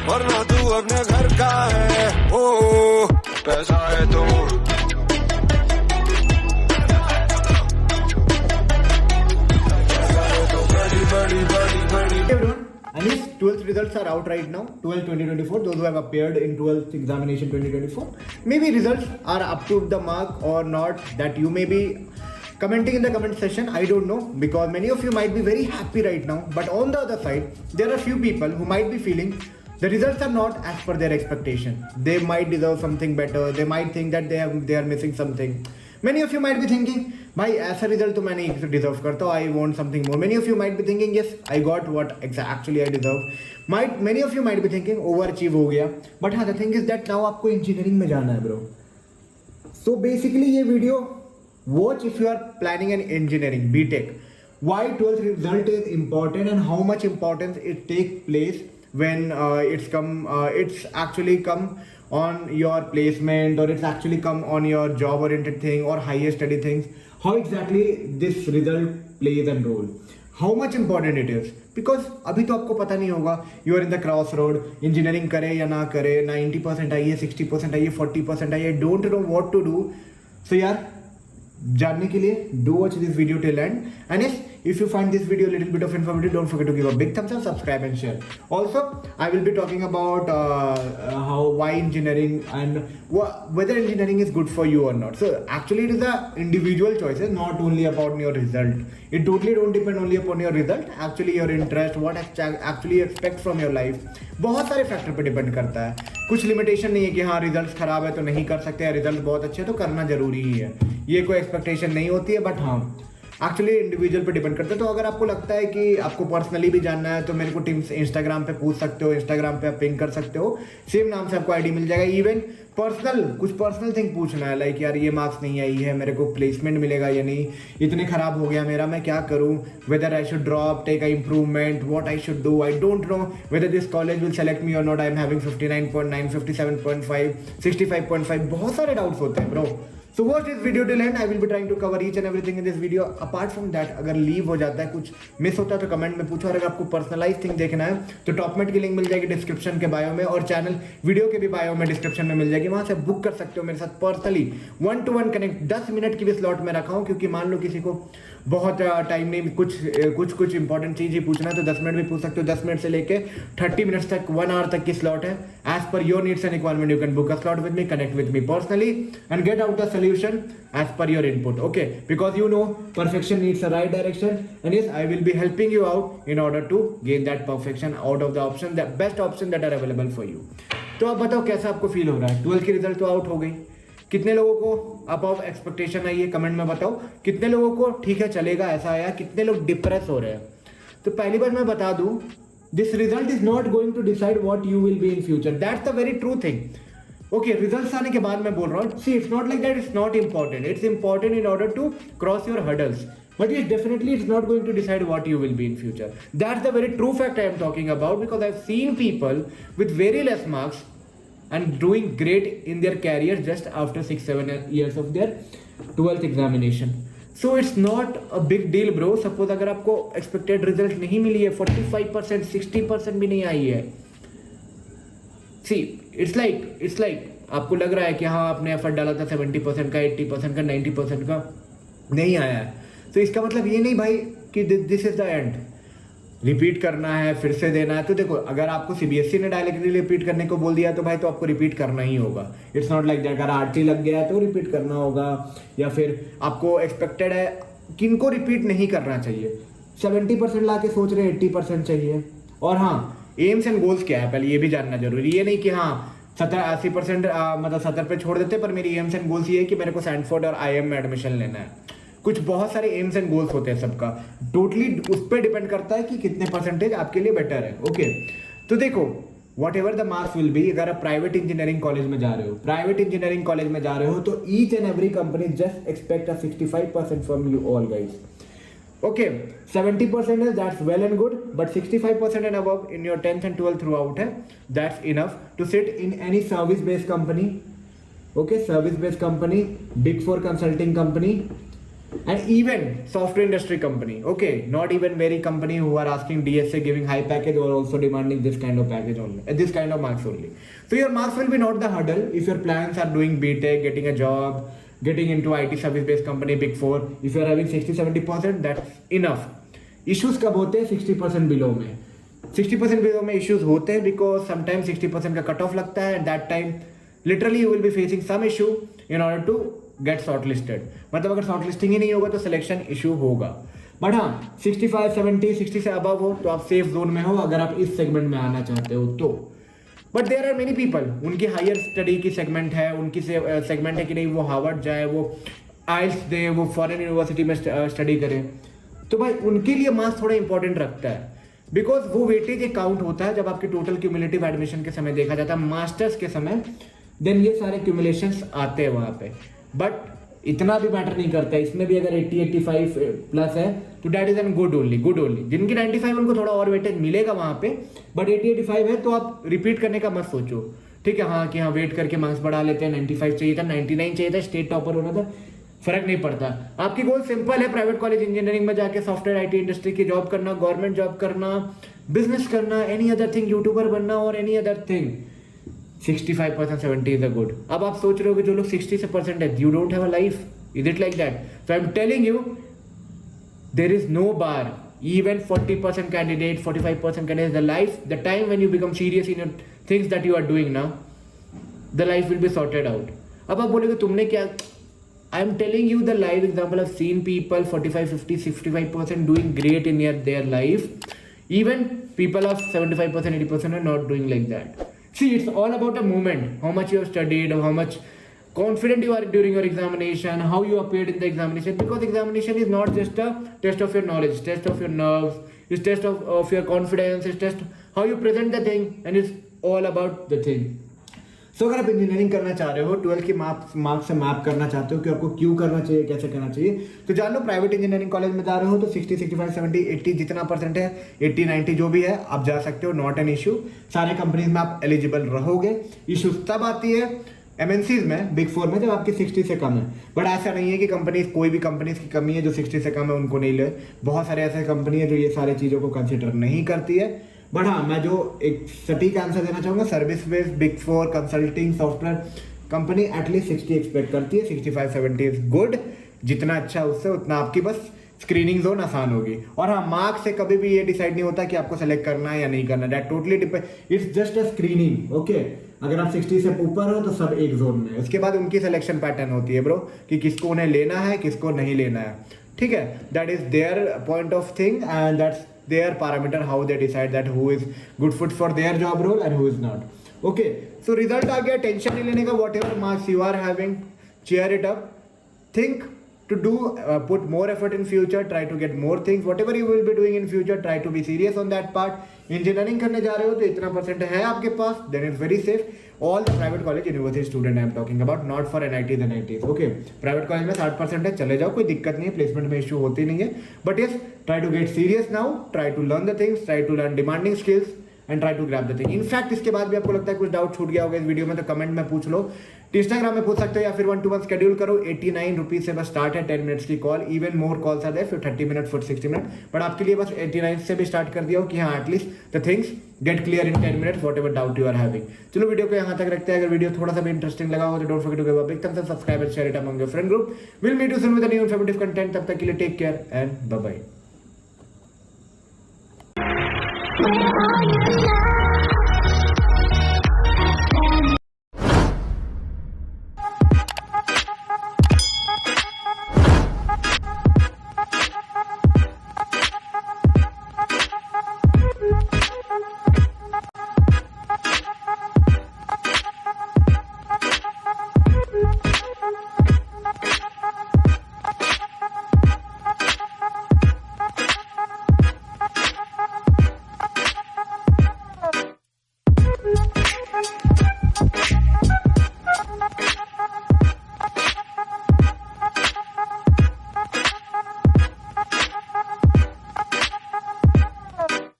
वरना तू अपने घर का है। ओ पैसा है तो बड़ी बड़ी बड़ी। Everyone, and his 12th results are out right now. 12 2024. Those who have appeared in 12th examination 2024. Maybe results are up to the mark or not. That you may be commenting in the comment section. I don't know, because many of you might be very happy right now. But on the other side, there are few people who might be feeling the results are not as per their expectation. They might deserve something better. They might think that they are missing something. Many of you might be thinking, भाई ऐसा result तो मैं नहीं deserve करता, I want something more. Many of you might be thinking, yes I got what actually I deserve. Many of you might be thinking over achieve हो गया. But हाँ, the thing is that now आपको engineering में जाना है bro. So basically ये video watch if you are planning an engineering BTech. Why 12th result is important and how much importance it take place when it's actually come on your placement, or it's actually come on your job oriented thing or higher study things. How exactly this result plays a role, how much important it is, because अभी तो आपको पता नहीं होगा. You are in the crossroad. Engineering करे या ना करे, 90% आइए, 60% आइए, 40% आइए, don't know what to do. So यार, जानने के लिए do watch this video till end. And yes, if you find this video a little bit of informative, don't forget to give a big thumbs up, subscribe and share. Also, I will be talking about why engineering and whether engineering is good for you or not. So actually it is a individual choice, not only about your result. It totally don't depend only upon your result. Actually your interest, what actually you expect from your life, बहुत सारे factor पे depend करता है. कुछ limitation नहीं है कि हाँ रिजल्ट खराब है तो नहीं कर सकते हैं, रिजल्ट बहुत अच्छे है तो करना जरूरी ही है. ये कोई एक्सपेक्टेशन नहीं होती है. बट हाँ, एक्चुअली इंडिविजुअल पे डिपेंड करता है. तो अगर आपको लगता है कि आपको पर्सनली भी जानना है तो मेरे को टीम्स इंस्टाग्राम पे पूछ सकते हो. इंस्टाग्राम पे आप पिंग कर सकते हो, सेम नाम से आपको आईडी मिल जाएगा. इवन कुछ पर्सनल थिंग पूछना है, लाइक यार ये मार्क्स नहीं आई है, मेरे को प्लेसमेंट मिलेगा या नहीं, इतने खराब हो गया मेरा, मैं क्या करूं, whether I should drop, take a improvement, what I should do, I don't know whether this college will select me or not, I am having 59.9, 57.5, 65.5. बहुत सारे डाउट्स होते हैं bro. So watch this video till end. I will be trying to cover each and everything in this video. Apart from that, अगर leave हो जाता है, कुछ miss होता है तो कमेंट में पूछो. और अगर आपको पर्सनलाइज थिंग देखना है तो टॉपमेट की लिंक मिल जाएगी डिस्क्रिप्शन के बायो में, और चैनल वीडियो के भी बायो में डिस्क्रिप्शन में मिल जाएगी. वहां से बुक कर सकते हो मेरे साथ पर्सनली 1-to-1 कनेक्ट. 10 मिनट की भी स्लॉट में रखा हूँ, क्योंकि मान लो किसी को बहुत टाइम नहीं, कुछ इंपॉर्टेंट चीज ही पूछना है तो 10 मिनट भी पूछ सकते हो. 10 मिनट से लेके 30 मिनट्स तक, 1 आवर तक की स्लॉट है. As per your needs and requirement you can book a slot with me, connect with me personally and get out the solution as per your input. Okay, because you know perfection needs a right direction, and yes, I will be helping you out in order to gain that perfection out of the option, the best option that are available for you. तो अब बताओ कैसा आपको feel हो रहा है. 12th की result तो आउट हो गई. कितने लोगों को अबव एक्सपेक्टेशन आई है, कमेंट में बताओ. कितने लोगों को ठीक है चलेगा ऐसा आया, कितने लोग डिप्रेस हो रहे हैं. तो पहली बार मैं बता दूं, this result is not going to decide what you will be in future. That's the very true thing. Okay, results आने के बाद मैं बोल रहा हूँ, see it's not like that it's not important. It's important in order to cross your hurdles, but yes, definitely it's not going to decide what you will be in future. That's the very true fact I am talking about, because I've seen people with very less marks and doing great in their career just after 6-7 years of their 12th examination. So it's not a big deal bro. Suppose अगर आपको expected result नहीं मिली है, 45%, 60% भी नहीं आई है, see it's like आपको लग रहा है कि हाँ आपने एफर्ट डाला था 70% का, 80% का, 90% का, नहीं आया है, तो इसका मतलब ये नहीं भाई कि this is the end. Repeat करना है, फिर से देना है. तो देखो, अगर आपको सीबीएसई ने डायरेक्टली रिपीट करने को बोल दिया तो भाई तो आपको रिपीट करना ही होगा. It's not like that. अगर आरटी लग गया है तो रिपीट करना होगा, या फिर आपको एक्सपेक्टेड है किनको रिपीट नहीं करना चाहिए. 70% ला के सोच रहे 80% चाहिए. और हाँ, एम्स एंड गोल्स क्या है पहले ये भी जानना जरूरी. ये नहीं कि हाँ 70-80% मतलब 70 पे छोड़ देते, पर मेरी एम्स एंड गोल्स ये है कि मेरे को सैनफोर्ड और आईएम में एडमिशन लेना है. कुछ बहुत सारे एम्स एंड गोल्स होते हैं सबका. टोटली उस पर डिपेंड करता है कि कितने परसेंटेज आपके लिए बेटर है. ओके, तो देखो, what ever the marks will be, अगर आप प्राइवेट इंजीनियरिंग कॉलेज में जा रहे हो, तो each and every company just expect a 65% from you all guys. Okay, 70% is that's well and good, but 65% and above in your 10th and 12th throughout है, that's enough to sit in any service-based company. Okay, service-based company, big 4 consulting company, And even software industry company, okay, not even very company who are asking DSA giving high package or also demanding this kind of package only, this kind of marks only. So your marks will be not the hurdle if your plans are doing BTech, getting a job, getting into IT service based company, big 4. If you are having 60-70%, that's enough. Issues कब होते हैं 60% below में? 60% below में issues होते हैं because sometimes 60% का cut off लगता है, and that time literally you will be facing some issue in order to get shortlisted. मतलब अगर शॉर्ट लिस्टिंग ही नहीं होगा तो सिलेक्शन इशू होगा. बट हाँ 65, 70, 60 से अबव हो तो आप सेफ जोन में हो अगर आप इस सेगमेंट में आना चाहते हो तो. But there are many people, उनकी हायर स्टडी की सेगमेंट है, उनकी सेगमेंट है कि नहीं वो हार्वर्ड जाए, वो आइल्स दे, वो फॉरेन यूनिवर्सिटी में स्टडी करें, तो भाई उनके लिए मार्क्स थोड़ा इंपॉर्टेंट रखता है. बिकॉज वो वेटेज एक काउंट होता है जब आपके टोटल क्यूमुलेटिव एडमिशन के समय देखा जाता है, मास्टर्स के समय, देन ये सारे क्यूमुलेशंस आते हैं वहाँ पे. बट इतना भी मैटर नहीं करता है. इसमें भी अगर 80-85 प्लस है तो that is an good only. जिनकी 95 उनको थोड़ा और वेटेज मिलेगा वहाँ पे, बट 80-85 है तो आप रिपीट करने का मत सोचो. ठीक है, हाँ कि हाँ वेट करके मार्क्स बढ़ा लेते हैं, 95 चाहिए था, 99 चाहिए था, स्टेट टॉपर होना था, फर्क नहीं पड़ता. आपकी गोल सिंपल है, प्राइवेट कॉलेज इंजीनियरिंग में जाके सॉफ्टवेयर IT इंडस्ट्री की जॉब करना, गवर्नमेंट जॉब करना, बिजनेस करना, एनी अदर थिंग, यूट्यूबर बनना और any other thing. 65%, 70 is a good. अब आप सोच रहे हो कि जो लोग 60 से परसेंट है, you don't have a life. Is it like that? So I'm telling you, there is no bar. Even 40% candidate, 45% candidate, the life, the time when you become serious in your things that you are doing now, the life will be sorted out. अब आप बोलोगे तुमने क्या? I'm telling you the live example. I've seen people 45, 50, 65% doing great in their life. Even people of 75%, 80% are not doing like that. See, it's all about a moment. How much you have studied, how much confident you are during your examination, how you appeared in the examination. Because examination is not just a test of your knowledge, test of your nerves, it's test of your confidence, it's test how you present the thing, and it's all about the thing. So अगर आप engineering करना चाह रहे हो, 12 की marks से map करना चाहते हो कि आपको क्यों करना चाहिए, कैसे करना चाहिए, तो जान लो प्राइवेट इंजीनियरिंग कॉलेज में जा रहे हो तो 60, 65, 70, 80 जितना परसेंट है, 80, 90 जो भी है आप जा सकते हो. Not an issue. सारे कंपनीज में आप एलिजिबल रहोगे. इशू तब आती है MNCs में, बिग 4 में, जब आपकी 60 से कम है. बट ऐसा नहीं है कि कंपनीज, कोई भी कंपनीज की कमी है जो 60 से कम है उनको नहीं ले. बहुत सारे ऐसे कंपनी है जो ये सारी चीज़ों को कंसिडर नहीं करती है. बट हाँ, मैं जो एक सटीक आंसर देना चाहूँगा, service based big 4 consulting software company at least 60 expect करती है. 65-70 इज गुड. जितना अच्छा उससे उतना आपकी बस स्क्रीनिंग जोन आसान होगी. और हाँ, मार्क्स से कभी भी ये डिसाइड नहीं होता कि आपको सेलेक्ट करना है या नहीं करना. That totally depend, it's just a screening. Okay, अगर आप 60 से ऊपर हो तो सब एक जोन में. उसके बाद उनकी सिलेक्शन पैटर्न होती है ब्रो, कि किसको उन्हें लेना है, किसको नहीं लेना है. ठीक है, that is their point of thing and that's their parameter, how they decide that who is good fit for their job role and who is not. Okay, so result आ गया, टेंशन नहीं लेने का. whatever marks you are having, cheer it up. Think to do, put more effort in future, try to get more things. whatever you will be doing in future, try to be serious on that part. Engineering करने जा रहे हो तो इतना percent है आपके पास, then it's very safe. All the private college university student I am talking about, not for NITs and ITs. Okay, private college में 60% है, चले जाओ, कोई दिक्कत नहीं है, प्लेसमेंट में इशू होती नहीं है. But yes, try to get serious now, try to learn the things, try to learn demanding skills and try to grab the thing. In fact इसके बाद भी आपको लगता है कुछ डाउट छूट गया होगा इस वीडियो में तो कमेंट में पूछ लो, इंस्टाग्राम में पूछ सकते हो, या फिर 1-to-1 शेड्यूल करो. 89 रुपीज से बस स्टार्ट है, 10 मिनट्स की call. Even more calls are there, फिर 30 मिनट, फिर 60 मिनट. बट आपके लिए बस 89 से भी स्टार्ट कर दिया हो कि हाँ at least the things get clear in 10 minutes, whatever doubt you are having. चलो वीडियो को यहाँ तक रखते हैं. अगर वीडियो थोड़ा सा भी इंटरेस्टिंग लगा हो तो don't forget to give a big thumbs up, subscribe and share it among your friend group. Will meet you soon with a new informative content. तब तक के लिए take care and bye bye.